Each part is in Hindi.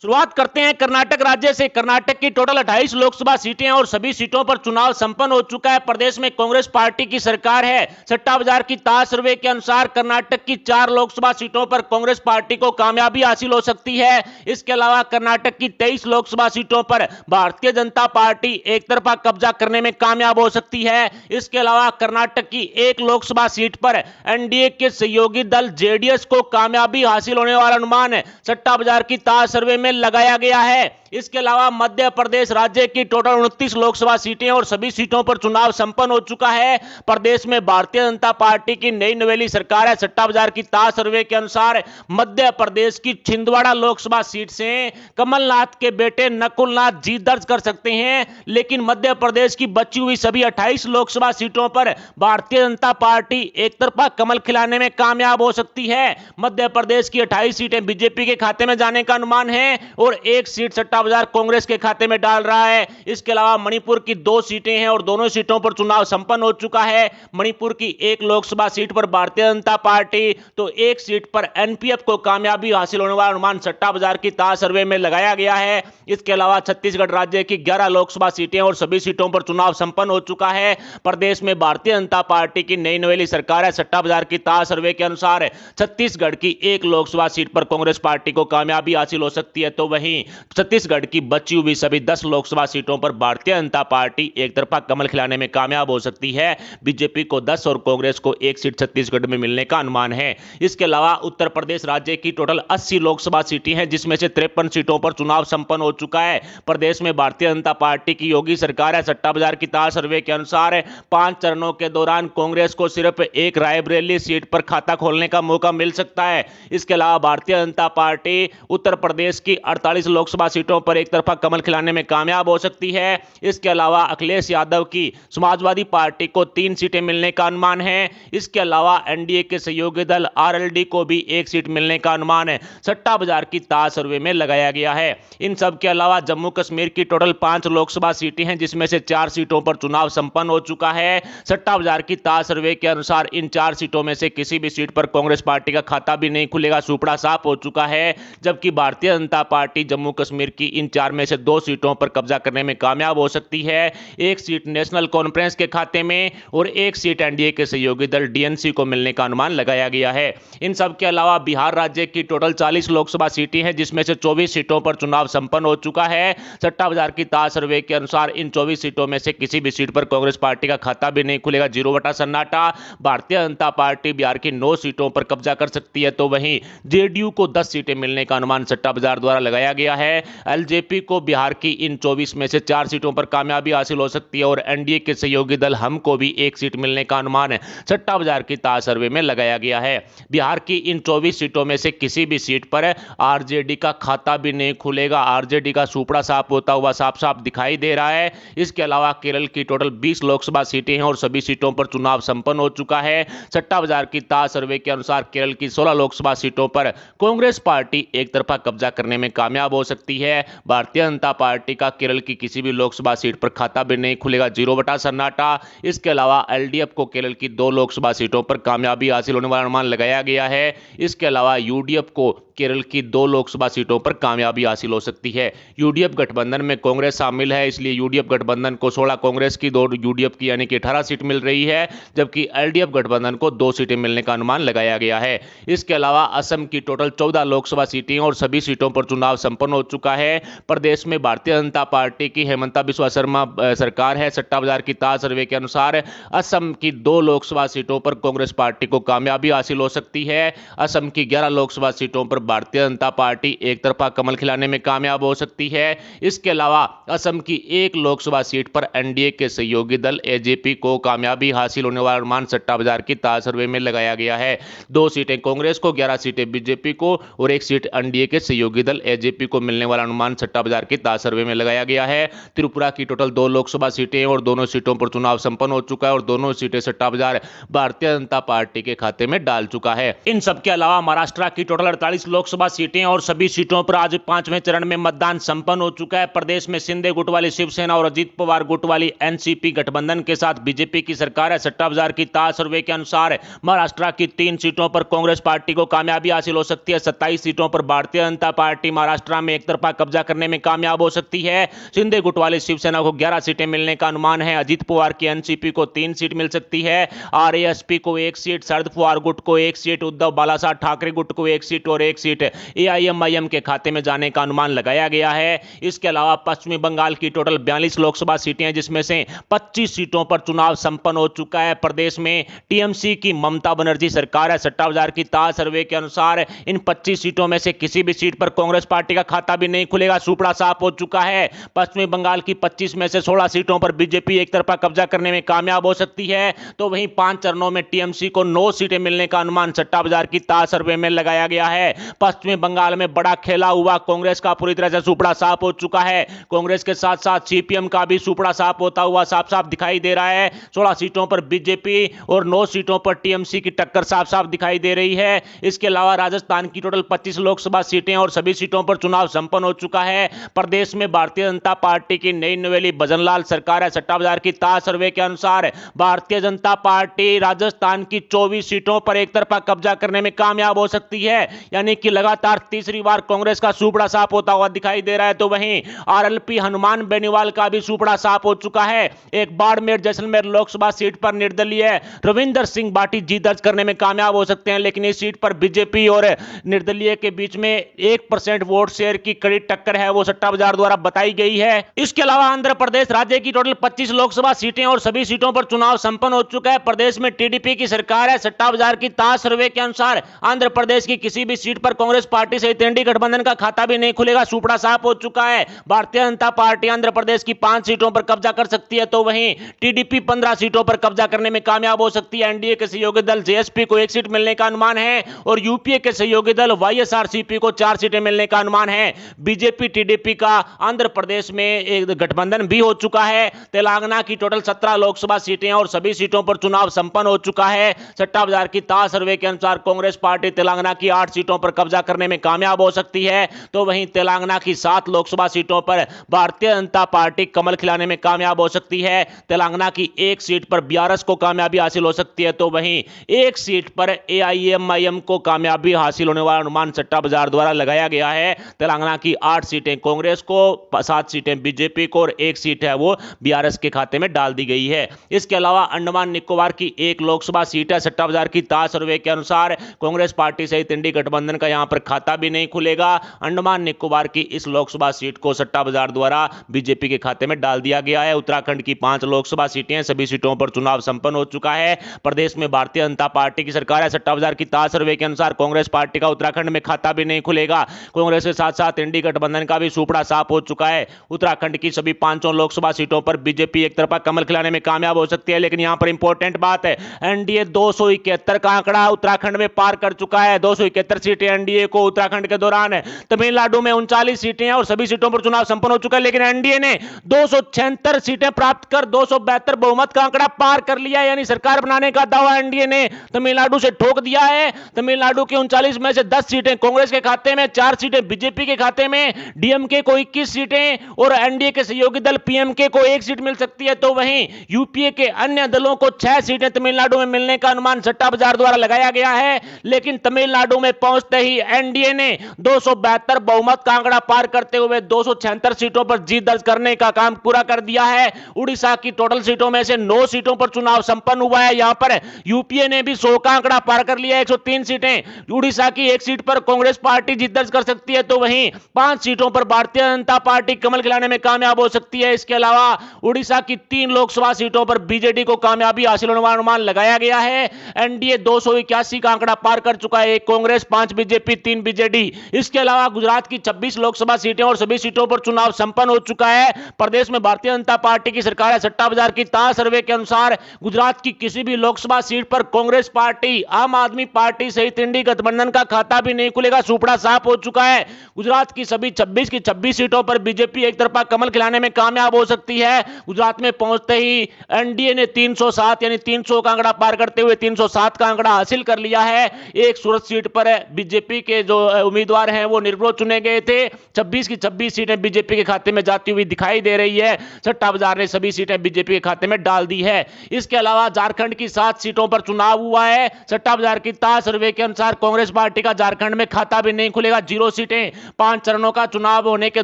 शुरुआत करते हैं कर्नाटक राज्य से। कर्नाटक की टोटल 28 लोकसभा सीटें और सभी सीटों पर चुनाव संपन्न हो चुका है। प्रदेश में कांग्रेस पार्टी की सरकार है। सट्टा बाजार की ताज सर्वे के अनुसार कर्नाटक की 4 लोकसभा सीटों पर कांग्रेस पार्टी को कामयाबी हासिल हो सकती है। इसके अलावा कर्नाटक की 23 लोकसभा सीटों पर भारतीय जनता पार्टी एक तरफा कब्जा करने में कामयाब हो सकती है। इसके अलावा कर्नाटक की 1 लोकसभा सीट पर एनडीए के सहयोगी दल जेडीएस को कामयाबी हासिल होने वाला अनुमान सट्टा बाजार की ताज सर्वे में लगाया गया है। इसके अलावा मध्य प्रदेश राज्य की टोटल 29 लोकसभा सीटें और सभी सीटों पर चुनाव संपन्न हो चुका है। प्रदेश में भारतीय जनता पार्टी की नई नवेली सरकार है। सट्टा बाजार की ताज सर्वे के अनुसार मध्य प्रदेश की छिंदवाड़ा लोकसभा सीट से कमलनाथ के बेटे नकुलनाथ जीत दर्ज कर सकते हैं, लेकिन मध्य प्रदेश की बची हुई सभी 28 लोकसभा सीटों पर भारतीय जनता पार्टी एक तरफा कमल खिलाने में कामयाब हो सकती है। मध्य प्रदेश की 28 सीटें बीजेपी के खाते में जाने का अनुमान है और 1 सीट सट्टा बाजार कांग्रेस के खाते में डाल रहा है। इसके अलावा मणिपुर की 2 सीटें हैं और दोनों सीटों पर चुनाव संपन्न हो चुका है। मणिपुर की 1 लोकसभा सीट पर भारतीय जनता पार्टी तो 1 सीट पर एनपीएफ को कामयाबी हासिल होने वाला अनुमान सट्टा बाजार की ताज सर्वे में लगाया गया है। इसके अलावा छत्तीसगढ़ राज्य की 11 लोकसभा सीटें और सभी सीटों पर चुनाव संपन्न हो चुका है। प्रदेश में भारतीय जनता पार्टी की नई नवेली सरकार है। सट्टा बाजार की ताज सर्वे के अनुसार छत्तीसगढ़ की 1 लोकसभा सीट पर कांग्रेस पार्टी को कामयाबी हासिल हो सकती है, तो वहीं छत्तीसगढ़ की बची हुई सभी 10 लोकसभा सीटों पर भारतीय जनता पार्टी एक तरफा कमल खिलाने में कामयाब हो सकती है। बीजेपी को 10 और कांग्रेस को 1 सीट छत्तीसगढ़ में मिलने का अनुमान है। इसके अलावा उत्तर प्रदेश राज्य की टोटल 80 लोकसभा सीटें हैं, जिसमें से 53 सीटों पर चुनाव संपन्न हो चुका है। प्रदेश में भारतीय जनता पार्टी की योगी सरकार है। सट्टा बाजार की ताज सर्वे के अनुसार 5 चरणों के दौरान कांग्रेस को सिर्फ 1 रायबरेली सीट पर खाता खोलने का मौका मिल सकता है। इसके अलावा भारतीय जनता पार्टी उत्तर प्रदेश की 48 लोकसभा सीटों पर एक तरफा कमल खिलाने में कामयाब हो सकती है। इसके अलावा अखिलेश यादव की समाजवादी पार्टी को 3 सीटें मिलने का अनुमान है। इसके अलावा एनडीए के सहयोगी दल आरएलडी को भी 1 सीट मिलने का अनुमान है सट्टा बाजार की ताज सर्वे में लगाया गया है। इन सब के अलावा जम्मू कश्मीर की टोटल 5 लोकसभा सीटें हैं, जिसमें से 4 सीटों पर चुनाव संपन्न हो चुका है। सट्टा बाजार की ताज सर्वे के अनुसार इन 4 सीटों में से किसी भी सीट पर कांग्रेस पार्टी का खाता भी नहीं खुलेगा, सुपड़ा साफ हो चुका है। जबकि भारतीय जनता पार्टी जम्मू कश्मीर की इन 4 में से 2 सीटों पर कब्जा करने में कामयाब हो सकती है। 1 सीट नेशनल कॉन्फ्रेंस के खाते में और 1 सीट एनडीए के सहयोगी दल डीएनसी को मिलने का अनुमान लगाया गया है। इन सब के अलावा बिहार राज्य की टोटल 40 लोकसभा सीटें हैं, जिसमें से 24 सीटों पर चुनाव संपन्न हो चुका है। सट्टा बाजार की ताज सर्वे के अनुसार इन 24 सीटों में से किसी भी सीट पर कांग्रेस पार्टी का खाता भी नहीं खुलेगा, 0 बटा सन्नाटा। भारतीय जनता पार्टी बिहार की 9 सीटों पर कब्जा कर सकती है, तो वहीं जेडीयू को 10 सीटें मिलने का अनुमान सट्टा बाजार द्वारा लगाया गया है। एलजेपी को बिहार की इन 24 में से 4 सीटों पर कामयाबी हासिल हो सकती है और एनडीए के सहयोगी दल हम को भी 1 सीट मिलने का अनुमान सट्टा बाजार की ताज सर्वे में लगाया गया है। बिहार की इन 24 सीटों में से किसी भी सीट पर आरजेडी का खाता भी नहीं खुलेगा। आरजेडी का सुपड़ा साफ होता हुआ साफ साफ दिखाई दे रहा है। इसके अलावा केरल की टोटल 20 लोकसभा सीटें हैं और सभी सीटों पर चुनाव संपन्न हो चुका है। सट्टा बाजार की ताज सर्वे के अनुसार केरल की 16 लोकसभा सीटों पर कांग्रेस पार्टी एक तरफा कब्जा करने में कामयाब हो सकती है। भारतीय जनता पार्टी का केरल की किसी भी लोकसभा सीट पर खाता भी नहीं खुलेगा, 0 बटा सन्नाटा। इसके अलावा एलडीएफ को केरल की 2 लोकसभा सीटों पर कामयाबी हासिल होने वाला अनुमान लगाया गया है। इसके अलावा यूडीएफ को केरल की 2 लोकसभा सीटों पर कामयाबी हासिल हो सकती है। यूडीएफ गठबंधन में कांग्रेस शामिल है, इसलिए यूडीएफ गठबंधन को 16 कांग्रेस की 2 यूडीएफ की यानी कि 18 सीट मिल रही है, जबकि एलडीएफ गठबंधन को 2 सीटें मिलने का अनुमान लगाया गया है। इसके अलावा असम की टोटल 14 लोकसभा सीटें और सभी सीटों पर चुनाव संपन्न हो चुका है। प्रदेश में भारतीय जनता पार्टी की हेमंता बिस्वा शर्मा सरकार है। सट्टा बाजार की ताज सर्वे के अनुसार असम की 2 लोकसभा सीटों पर कांग्रेस पार्टी को कामयाबी हासिल हो सकती है। असम की 11 लोकसभा सीटों पर भारतीय जनता पार्टी एक तरफा कमल खिलाने में कामयाब हो सकती है। इसके अलावा असम की 1 लोकसभा सीट पर एनडीए के सहयोगी दल एजेपी को कामयाबी हासिल होने वाला अनुमान सट्टा बाजार की ताज सर्वे में लगाया गया है। 2 सीटें कांग्रेस को, 11 सीटें बीजेपी को और 1 सीट एनडीए के सहयोगी दल एजेपी को मिलने वाला अनुमान सट्टा बाजार की ताज सर्वे में लगाया गया है। त्रिपुरा की टोटल 2 लोकसभा सीटें और दोनों सीटों पर चुनाव संपन्न हो चुका है और दोनों सीटें सट्टा बाजार भारतीय जनता पार्टी के खाते में डाल चुका है। इन सबके अलावा महाराष्ट्र की टोटल 48 लोकसभा सीटें और सभी सीटों पर आज पांचवें चरण में मतदान संपन्न हो चुका है। प्रदेश में शिंदे गुट वाली शिवसेना और अजीत पवार गुट वाली एनसीपी गठबंधन के साथ बीजेपी की सरकार है। सट्टा बाजार की ताज सर्वे के अनुसार महाराष्ट्र की 3 सीटों पर कांग्रेस पार्टी को कामयाबी हासिल हो सकती है। 27 सीटों पर भारतीय जनता पार्टी महाराष्ट्र में एक तरफा कब्जा करने में कामयाब हो सकती है। शिंदे गुट वाली शिवसेना को 11 सीटें मिलने का अनुमान है। अजीत पवार की एनसीपी को 3 सीट मिल सकती है। आरएसपी को 1 सीट, शरद पवार गुट को 1 सीट, उद्धव बालासाहेब ठाकरे गुट को 1 सीट और 1 सीट एआईएमआईएम के खाते में जाने का अनुमान लगाया गया है। इसके अलावा पश्चिमी बंगाल की टोटल 42 लोकसभा सीटें हैं, जिसमें से 25 सीटों पर चुनाव संपन्न हो चुका है। प्रदेश में टीएमसी की ममता बनर्जी सरकार है। सट्टा बाजार की ताज सर्वे के अनुसार इन 25 सीटों में से किसी भी सीट पर कांग्रेस पार्टी का खाता भी नहीं खुलेगा। सुपड़ा साफ हो चुका है। पश्चिमी बंगाल की 25 में से 16 सीटों पर बीजेपी एक तरफा कब्जा करने में कामयाब हो सकती है, तो वहीं 5 चरणों में टीएमसी को 9 सीटें मिलने का अनुमान सट्टा बाजार की ताज सर्वे में लगाया गया है। पश्चिमी बंगाल में बड़ा खेला हुआ कांग्रेस का पूरी तरह से सुपड़ा साफ हो चुका है। कांग्रेस के साथ साथ सीपीएम का भी सुपड़ा साफ होता हुआ साफ साफ दिखाई दे रहा है। 16 सीटों पर बीजेपी और 9 सीटों पर टीएमसी की टक्कर साफ साफ दिखाई दे रही है। इसके अलावा राजस्थान की टोटल 25 लोकसभा सीटें और सभी सीटों पर चुनाव संपन्न हो चुका है। प्रदेश में भारतीय जनता पार्टी की नई नवेली भजनलाल सरकार है। सट्टा बाजार की ताज सर्वे के अनुसार भारतीय जनता पार्टी राजस्थान की 24 सीटों पर एक तरफा कब्जा करने में कामयाब हो सकती है, यानी कि लगातार तीसरी बार कांग्रेस का सुपड़ा साफ होता हुआ दिखाई दे रहा है। तो वहीं आरएलपी हनुमान बेनीवाल का भी सुपड़ा साफ हो चुका है। एक बाड़मेर जैसलमेर लोकसभा सीट पर निर्दलीय रविंदर सिंह बाटी जीत दर्ज करने में कामयाब हो सकते हैं, लेकिन इस सीट पर बीजेपी और निर्दलीय के बीच में 1% वोट शेयर की कड़ी टक्कर है, वो सट्टा बाजार द्वारा बताई गई है। इसके अलावा आंध्र प्रदेश राज्य की टोटल 25 लोकसभा सीटें और सभी सीटों पर चुनाव संपन्न हो चुका है। प्रदेश में टीडीपी की सरकार है। सट्टा बाजार की ताज सर्वे के अनुसार आंध्र प्रदेश की किसी भी सीट पर कांग्रेस पार्टी सहित एनडीए गठबंधन का खाता भी नहीं खुलेगा। सुपड़ा साफ हो चुका है। भारतीय जनता पार्टी आंध्र प्रदेश की 5 सीटों पर कब्जा कर सकती है, तो वहीं टीडीपी 15 सीटों पर कब्जा करने में कामयाब हो सकती है। एनडीए के सहयोगी दल जेएसपी को 1 सीट मिलने का अनुमान है और यूपीए के सहयोगी दल वाईएसआरसीपी को 4 सीटें मिलने का अनुमान है। बीजेपी टीडीपी का आंध्र प्रदेश में एक गठबंधन भी हो चुका है। तेलंगाना की टोटल 17 लोकसभा सीटें और सभी सीटों पर चुनाव संपन्न हो चुका है। सट्टा बाजार की ताज सर्वे के अनुसार कांग्रेस पार्टी तेलंगाना की 8 सीटों पर कब्जा करने में कामयाब हो सकती है, तो वहीं तेलंगाना की 7 लोकसभा सीटों पर भारतीय जनता पार्टी कमल खिलाने में कामयाब हो सकती है। तेलंगाना की 1 सीट पर बीआरएस को कामयाबी हासिल हो सकती है, तो वहीं 1 सीट पर एआईएमआईएम को कामयाबी हासिल होने वाला अनुमान सट्टा बाजार द्वारा लगाया गया है। तेलंगाना की 8 सीटें कांग्रेस को, 7 सीटें बीजेपी को और 1 सीट है वो बीआरएस के खाते में डाल दी गई है। इसके अलावा अंडमान निकोबार की 1 लोकसभा सीट है। सट्टा बाजार की ताज सर्वे के अनुसार कांग्रेस पार्टी सहित इंडी गठबंधन का यहां पर खाता भी नहीं खुलेगा। अंडमान निकोबार की इस लोकसभा सीट को सट्टा बाजार द्वारा बीजेपी के खाते में डाल दिया गया है। उत्तराखंड की 5 लोकसभा सीटें, सभी सीटों पर चुनाव संपन्न हो चुका है। प्रदेश में भारतीय जनता पार्टी की सरकार है। सट्टा बाजार की ताज सर्वे के अनुसार कांग्रेस पार्टी का उत्तराखंड में खाता भी नहीं खुलेगा। कांग्रेस के साथ साथ इंडी गठबंधन का भी सुपड़ा साफ हो चुका है। उत्तराखंड की सभी 5 लोकसभा सीटों पर बीजेपी एक तरफा कमल खिलाने में कामयाब हो सकती है, लेकिन यहां पर इंपॉर्टेंट बात है, एनडीए 271 का आंकड़ा उत्तराखंड में पार कर चुका है। 271 सीटें एनडीए को उत्तराखंड के दौरान। तमिलनाडु में 39 सीटें हैं और सभी सीटों पर चुनाव संपन्न हो चुका है, लेकिन एनडीए ने 276 सीटें प्राप्त कर 272 बहुमत का आंकड़ा पार कर लिया है, यानी सरकार बनाने का दावा एनडीए ने तमिलनाडु से ठोक दिया है। तमिलनाडु की 39 में से 10 सीटें कांग्रेस के खाते में, 4 सीटें बीजेपी के खाते में, डीएमके को 21 सीटें और एनडीए के सहयोगी दल पीएमके को 1 सीट मिल सकती है, तो वहीं यूपीए के अन्य दलों को 6 सीटें तमिलनाडु में मिलने का अनुमान सट्टा बाजार द्वारा लगाया गया है। लेकिन तमिलनाडु में पहुंचते ही एनडीए ने 272 बहुमत का आंकड़ा पार करते हुए 276 सीटों पर जीत दर्ज करने का काम पूरा कर दिया है। उड़ीसा की टोटल सीटों में से 9 सीटों पर चुनाव संपन्न हुआ है। यहां पर यूपीए ने भी 100 का आंकड़ा पार कर लिया है, 103 सीटें। उड़ीसा की 1 सीट पर कांग्रेस पार्टी जीत दर्ज कर सकती है, तो वहीं 5 सीटों पर भारतीय जनता पार्टी कमल खिलाने में कामयाब हो सकती है। इसके अलावा उड़ीसा की 3 लोकसभा सीटों पर बीजेडी को कामयाबी हासिल होने वाला अनुमान लगाया गया है। एनडीए 281 का आंकड़ा पार कर चुका है, 1 कांग्रेस, 5 बीजेपी, 3 बीजेडी। इसके अलावा गुजरात की 26 लोकसभा सीटें और सभी सीटों पर चुनाव संपन्न हो चुका है। प्रदेश में भारतीय जनता पार्टी की सरकार है। सट्टा बाजार की ताज सर्वे के अनुसार गुजरात की किसी भी लोकसभा सीट पर कांग्रेस पार्टी, आम आदमी पार्टी सहित इंडी गठबंधन का खाता भी नहीं खुलेगा। सुपड़ा साफ हो चुका है। गुजरात की सभी 26 की 26 सीटों पर बीजेपी एक तरफा कमल खिलाने में कामयाब हो सकती है। गुजरात में पहुंचते ही एनडीए ने 307 यानी 300 का आंकड़ा पार करते हुए 307 का आंकड़ा हासिल कर लिया है। एक सूरत सीट पर बीजेपी बीजेपी के जो उम्मीदवार हैं वो निर्विरोध चुने गए थे। 26 की 26 सीटें बीजेपी के खाते में जाती हुई दिखाई दे रही है। सट्टा बाजार ने सभी सीटें बीजेपी के खाते में डाल दी है। इसके अलावा झारखंड की 7 सीटों पर चुनाव हुआ है। सट्टा बाजार की ताज सर्वे के अनुसार कांग्रेस पार्टी का झारखंड में खाता भी नहीं खुलेगा, 0 सीटें। 5 चरणों का चुनाव होने के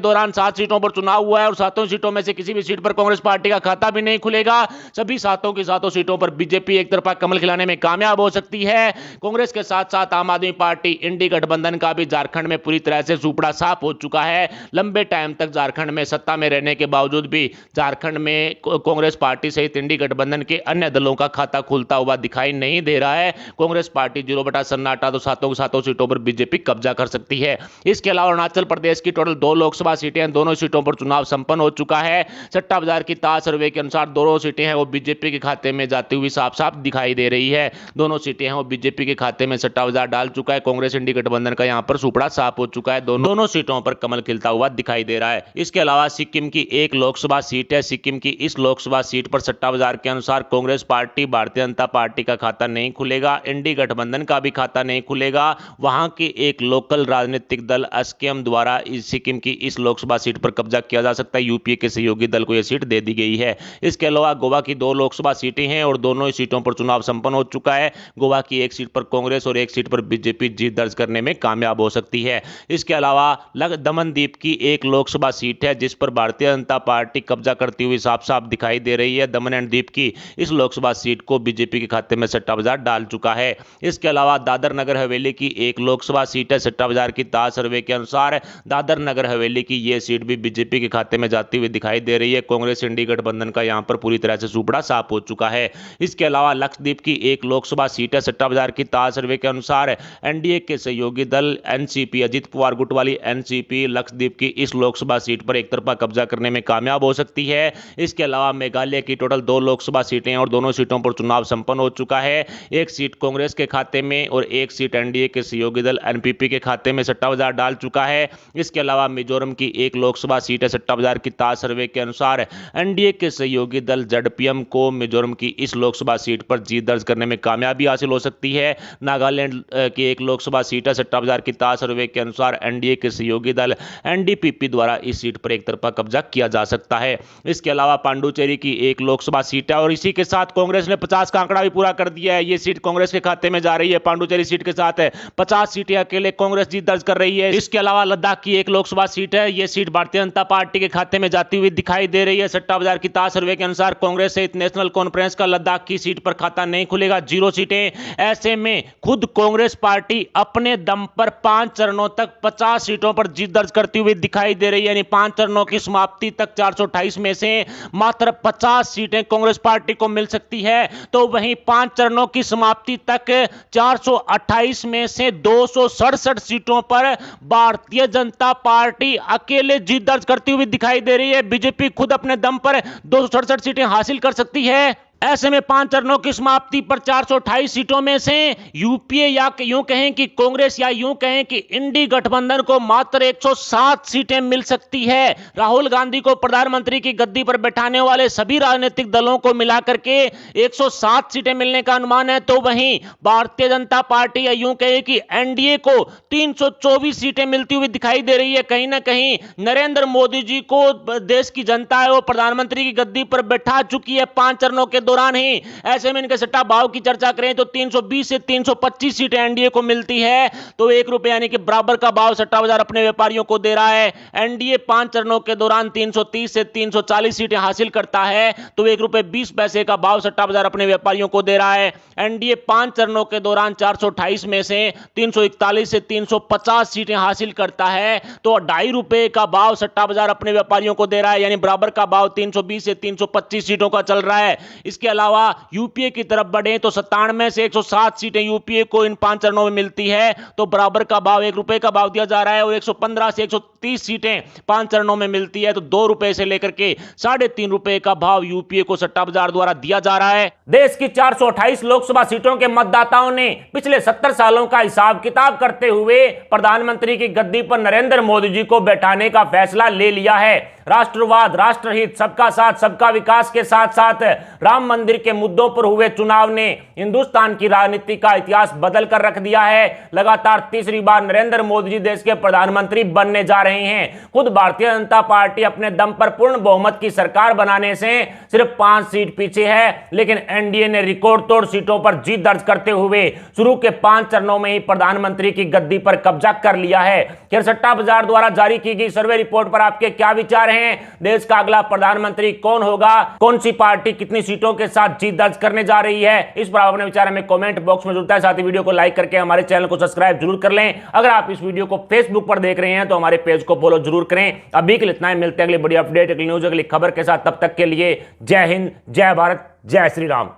दौरान 7 सीटों पर चुनाव हुआ है और 7 सीटों में से किसी भी सीट पर कांग्रेस पार्टी का खाता भी नहीं खुलेगा। सभी 7 की 7 सीटों पर बीजेपी एक तरफा कमल खिलाने में कामयाब हो सकती है। कांग्रेस के साथ साथ आम आदमी पार्टी इंडी गठबंधन का भी झारखंड में पूरी तरह से सुपड़ा साफ हो चुका है। लंबे टाइम तक झारखंड में सत्ता में रहने के बावजूद भी झारखंड में कांग्रेस पार्टी सहित इंडी गठबंधन के अन्य दलों का खाता खुलता हुआ दिखाई नहीं दे रहा है। कांग्रेस पार्टी 0 बटा सन्नाटा तो 7 की 7 सीटों पर बीजेपी कब्जा कर सकती है। इसके अलावा अरुणाचल प्रदेश की टोटल 2 लोकसभा सीटें, दोनों सीटों पर चुनाव संपन्न हो चुका है। सट्टा बाजार की ताज सर्वे के अनुसार दोनों सीटें हैं वो बीजेपी के खाते में जाती हुई साफ साफ दिखाई दे रही है। दोनों सीटें हैं वो बीजेपी के खाते में सट्टा बाजार डाल चुका है। कांग्रेस इंडी गठबंधन का यहां पर सुपड़ा साफ हो चुका है। दोनों सीटों पर कमल खिलता हुआ दिखाई दे रहा है। इसके अलावा सिक्किम की 1 लोकसभा सीट है। सिक्किम की इस लोकसभा सीट पर सट्टा बाजार के अनुसार कांग्रेस पार्टी, भारतीय जनता पार्टी का खाता नहीं खुलेगा, इंडी गठबंधन का भी खाता नहीं खुलेगा। वहां की एक लोकल राजनीतिक दल एसकेएम द्वारा इस सिक्किम की इस लोकसभा सीट पर कब्जा किया जा सकता है। यूपीए के सहयोगी दल को यह सीट दे दी गई है। इसके अलावा गोवा की 2 लोकसभा सीटें हैं और दोनों ही सीटों पर चुनाव संपन्न हो चुका है। गोवा की 1 सीट पर कांग्रेस और 1 सीट पर बीजेपी जीत दर्ज करने में कामयाब हो सकती है। इसके अलावा दमनदीप की 1 लोकसभा सीट है जिस पर भारतीय जनता पार्टी कब्जा करती हुई साफ साफ दिखाई दे रही है। दमन एंड दीप की इस लोकसभा सीट को बीजेपी के खाते में सट्टा बाजार डाल चुका है। इसके अलावा दादर नगर हवेली की 1 लोकसभा सीट है। सट्टा बाजार की ताज सर्वे के अनुसार दादर नगर हवेली की यह सीट भी बीजेपी के खाते में जाती हुई दिखाई दे रही है। कांग्रेस इंडी गठबंधन का यहां पर पूरी तरह से सुपड़ा साफ हो चुका है। इसके अलावा लक्षद्वीप की 1 लोकसभा सीट है। सट्टा बाजार की ताज सर्वे के अनुसार एनडीए के सहयोगी दल एनसीपी, अजित पवार गुट वाली एनसीपी लक्षद्वीप की इस लोकसभा सीट पर एक तरफा कब्जा करने में कामयाब हो सकती है। इसके अलावा मेघालय की टोटल 2 लोकसभा सीटें और दोनों सीटों पर चुनाव संपन्न हो चुका है। 1 सीट कांग्रेस के खाते में और 1 सीट एनडीए के सहयोगी दल एनपीपी के खाते में सट्टा बाजार डाल चुका है। इसके अलावा मिजोरम की 1 लोकसभा सीट है। सट्टा बाजार की ताज सर्वे के अनुसार एनडीए के सहयोगी दल जेडपीएम को मिजोरम की इस लोकसभा सीट पर जीत दर्ज करने में कामयाबी हासिल हो सकती है। नागालैंड की 1 लोकसभा सीट है। सट्टा बाजार की ताज सर्वे के अनुसार एनडीए के सहयोगी दल एनडीपीपी द्वारा इस सीट पर एक तरफा कब्जा किया जा सकता है। इसके अलावा पांडुचेरी की 1 लोकसभा सीट है और इसी के साथ कांग्रेस ने 50 का आंकड़ा भी पूरा कर दिया है। यह सीट कांग्रेस के खाते में जा रही है। पांडुचेरी सीट के साथ 50 सीटें अकेले कांग्रेस जीत दर्ज कर रही है। इसके अलावा लद्दाख की 1 लोकसभा सीट है। यह सीट भारतीय जनता पार्टी के खाते में जाती हुई दिखाई दे रही है। सट्टा बाजार की ताज सर्वे के अनुसार कांग्रेस सहित नेशनल कॉन्फ्रेंस का लद्दाख की सीट पर खाता नहीं खुलेगा, 0 सीटें। ऐसे में खुद कांग्रेस पार्टी अपने दम पर 5 चरणों तक 50 सीटों पर जीत दर्ज करती हुई दिखाई दे रही है। यानी 5 चरणों की समाप्ति तक 428 में से मात्र 50 सीटें कांग्रेस पार्टी को मिल सकती है। तो वहीं 5 चरणों की समाप्ति तक 428 में से 267 सीटों पर भारतीय जनता पार्टी अकेले जीत दर्ज करती हुई दिखाई दे रही है। बीजेपी खुद अपने दम पर 267 सीटें हासिल कर सकती है। ऐसे में 5 चरणों की समाप्ति पर 428 सीटों में से यूपीए या यूं कहें कि कांग्रेस या यूं कहें कि इंडी गठबंधन को मात्र 107 सीटें मिल सकती है। राहुल गांधी को प्रधानमंत्री की गद्दी पर बैठाने वाले सभी राजनीतिक दलों को मिलाकर के 107 सीटें मिलने का अनुमान है। तो वहीं भारतीय जनता पार्टी या यूं कहें कि एनडीए को 324 सीटें मिलती हुई दिखाई दे रही है। कहीं ना कहीं नरेंद्र मोदी जी को देश की जनता है वो प्रधानमंत्री की गद्दी पर बैठा चुकी है 5 चरणों के दौरान ही। ऐसे में इनके सट्टा भाव की चर्चा करें तो 320 से 325 सीटें एनडीए को मिलती है। तो 1 रुपए यानी कि बराबर का भाव सट्टा बाजार अपने व्यापारियों को दे रहा है। एनडीए 5 चरणों के दौरान 330 से 340 सीटें हासिल करता है तो 1 रुपए 20 पैसे का भाव सट्टा बाजार अपने व्यापारियों को दे रहा है। एनडीए 5 चरणों के दौरान 428 में से 341 से 350 सीटें हासिल करता है तो 2.5 रुपए का भाव सट्टा बाजार अपने व्यापारियों को दे रहा है। यानी बराबर का भाव 320 से 325 सीटों का चल रहा है। इसके अलावा यूपीए की तरफ बढ़े तो 97 से 107 सीटें यूपीए को इन 5 चरणों में मिलती है तो बराबर का भाव 1 रुपए का भाव दिया जा रहा है। और 115 से 130 सीटें 5 चरणों में मिलती है तो 2 रुपए से लेकर के 3.5 रुपए का भाव यूपीए को सट्टा बाजार द्वारा दिया जा रहा है। देश की 428 लोकसभा सीटों के मतदाताओं ने पिछले 70 सालों का हिसाब किताब करते हुए प्रधानमंत्री की गद्दी पर नरेंद्र मोदी जी को बैठाने का फैसला ले लिया है। राष्ट्रवाद, राष्ट्रहित, सबका साथ सबका विकास के साथ साथ राम मंदिर के मुद्दों पर हुए चुनाव ने हिंदुस्तान की राजनीति का इतिहास बदल कर रख दिया है। लगातार तीसरी बार नरेंद्र मोदी जी देश के प्रधानमंत्री बनने जा रहे हैं। खुद भारतीय जनता पार्टी अपने दम पर पूर्ण बहुमत की सरकार बनाने से सिर्फ 5 सीट पीछे है, लेकिन एनडीए ने रिकॉर्ड तोड़ सीटों पर जीत दर्ज करते हुए शुरू के 5 चरणों में ही प्रधानमंत्री की गद्दी पर कब्जा कर लिया है। खैर, सट्टा बाजार द्वारा जारी की गई सर्वे रिपोर्ट पर आपके क्या विचार हैं? देश का अगला प्रधानमंत्री कौन होगा? कौन सी पार्टी कितनी सीटों के साथ जीत दर्ज करने जा रही है? इस पर अपने विचार हमें कमेंट बॉक्स में जुड़ता है। साथ ही वीडियो को लाइक करके हमारे चैनल को सब्सक्राइब जरूर कर लें। अगर आप इस वीडियो को फेसबुक पर देख रहे हैं तो हमारे पेज को फॉलो जरूर करें। अभी के लिए इतना ही, मिलते हैं अगली बड़ी अपडेट, अगली न्यूज, अगली खबर के साथ। तब तक के लिए जय हिंद, जय भारत, जय श्री राम।